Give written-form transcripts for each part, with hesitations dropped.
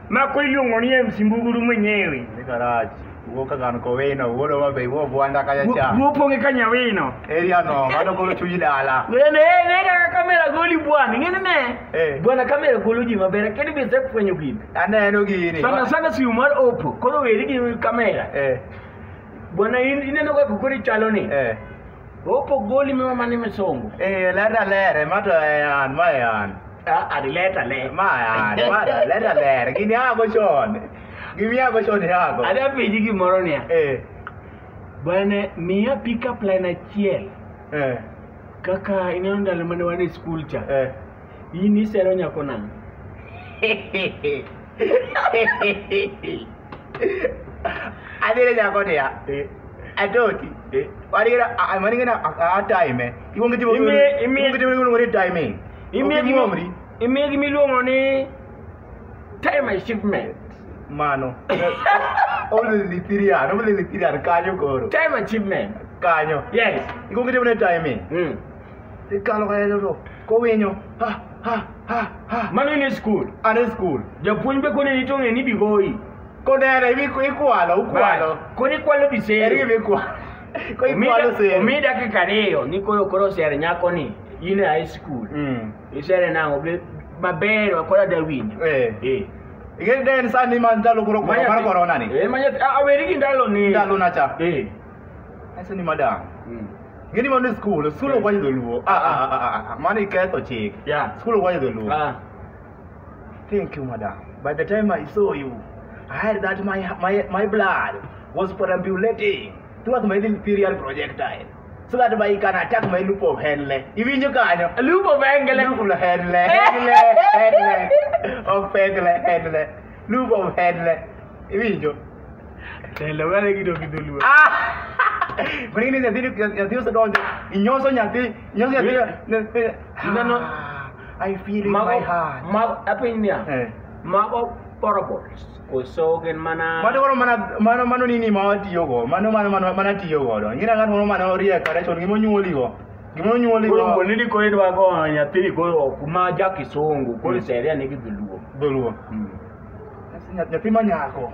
Ma kuiluongo ni Msimbuguru mwenyewe. Ni garage. Woka gan ko weno, wodo wa be wo bwanda kaya cha. Wuponge kanya wino. Area no, mano ko chuji dala. Ne ka kamera goli bwana. Ngene ne. Bwana kamera goluji mabere kedi be se kwenye gini. Aneno gini. Sana si umar opo. Kono weri gi kamera. Bwana ineno kwa kukuri chalo ni. Opo goli mama ni mesongo. Leta lere mato yan mayan. Adileta le. Mayan, mato leta lere. Gini hago shon. Gimi hago shon hago. Ada piji gimoro ni. Bwana miya pick up line achiel. Kaka ineno ndalo mane wan e school cha. Ini sero nyako nang. Adire nyako dia. Adoti. Maningena a time. Iwongi tibo. Iwongi tibo ngori time. Imegi miluongo ni time achievement. Mano. Only Litirian kanyo goro. Time achievement. Kanyo. Yes. Iwongi tibo time. Ikalo kaya ro. Ko winyo. Ha. Mano in school. Ane school. Japuonj be kone nitonge ni bigoi. Kodere ikwalo. Koni kwalo bisere. Eri bikwalo. Ko ikwalo sere. Umida kikareyo ni koro sere nyako ni in high school. Isere nango maber wakola dawinyo. Igeni den sani man ndalo kuro mar corona ni. Manya aweri gi ndalo ni. Ndalo na cha. Ese ni madam. Gini mo school kwa Luo. Mani ketho chik. School kwa Luo. Thank you, madam. By the time I saw you, I heard that my blood was perambulating towards my imperial projectile. So that I can attack my loop of Henley. Even you can. A loop of Henley. Of Henley. Loop of Henley. Even you. Tell the way you do. Bring in the Dios don't. In your son, I feel in my heart. Mark opinion. Mark of parables. Kosogen mana. Mano nini mawati yogo. Mano manati yogo. Ngira kan mano ria karechon gimo nyuoli go. Ko nili ko edwa go nyathiri ko kuma jaki songo ko seria ni Dholuo. Nyathi manyako.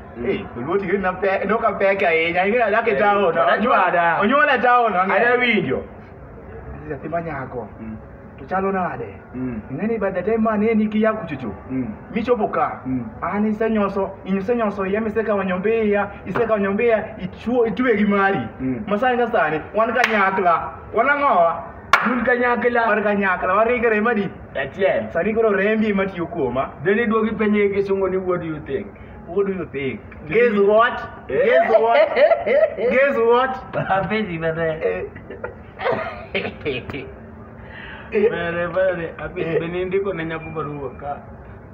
Dholuo tigiri na pe no ka peke ahinya. Ngira lake town. Onyuola town. Ada winjo. Nyathi manyako. To chalo nade. Ngeni by the time mane ni kiya kuchuchu. Michopo ka. Ani isenyoso yemiseka wanyombeya, iseka wanyombeya itue gimari. Masanga sane wan kanyakla. Wana ngowa. Mun kanyakla. War kanyakla warigere madi. Atien. Sani koro rembi matiyo kuoma. Deni duogi penye kisungo ni what do you think? What do you think? Guess what? Guess what? Happy birthday. Bere abi benindi ko nanya ko barua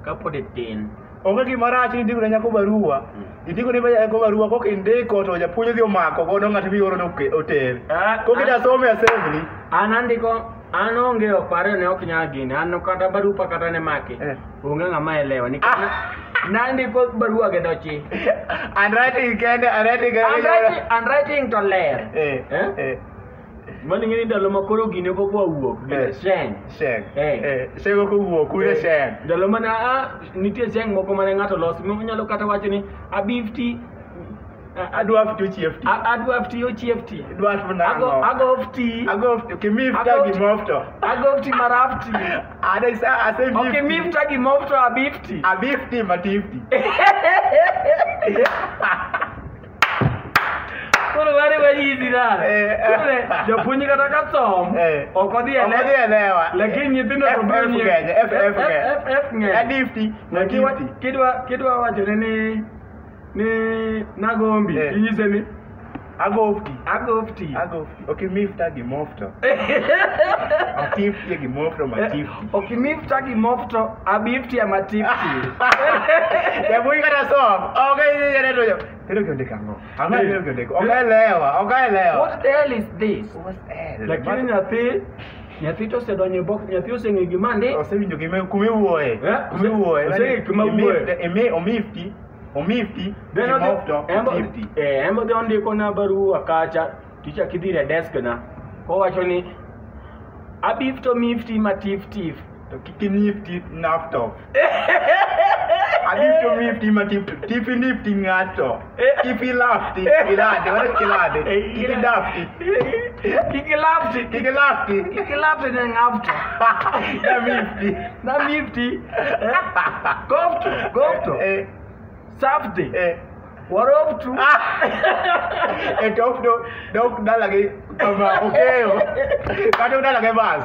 ka podetin. Onge gimara achi ndiko nanya ko barua. Ndiko ne ko barua ko kinde ko to japuonjo dhi omako godo ng'at bioro no hotel. Ko kida some assembly. Anandiko anonge opare ne ok nyal gini. An kata barupa kata ne make. Onge ng'ama elewa ni nandiko barua ge dochi. And writing to learn. Mani ngini ndalo makoro gine ko kwa wuok seng seng ko wuok kude seng ndalo mana nitie seng moko mane ngato los nyalo kata wacho ni abifti adwafti chiefti dwaf nango agofti kimifta gimofto agofti marafti ase okay mifta gimofto abifti matifti Koro wale wajizi dala. Kule japunyi kata kasom. Okodi elewa. Lakini nyithindo to bunyi. F nge. Adifti. Kidwa wacho ni nagombi. Inyise ni agofti. Okay, mifta gimofto. Atifti gimofto matifti. Okay, mifta gimofto abifti amatifti. Japunyi kata som. Okay, yeredo. Pero que dekango. Okaelewa. What the hell is this? Lakini nyathi to sedonye box nyathi oseng'e gimande. Osewinjo gime kumiwuoye. Oseng'e kumiwuoye. Omifti. Embo de ondiko na barua kacha. Ticha kidhire desk na. Ko wacho ni abifto mifti matiftif. To kikinifti naftop. Abifto nifty ma tipi nifty ngato. Tipi lafty, kilade, wala kilade. Kiki dafty. Kiki lafty. Kiki lafty. Kiki lafty na ngafto. Na mifty. Na mifty. Gofto. Safety. Waroftu. Dok dalagi kama okay. Kado dalagi bas.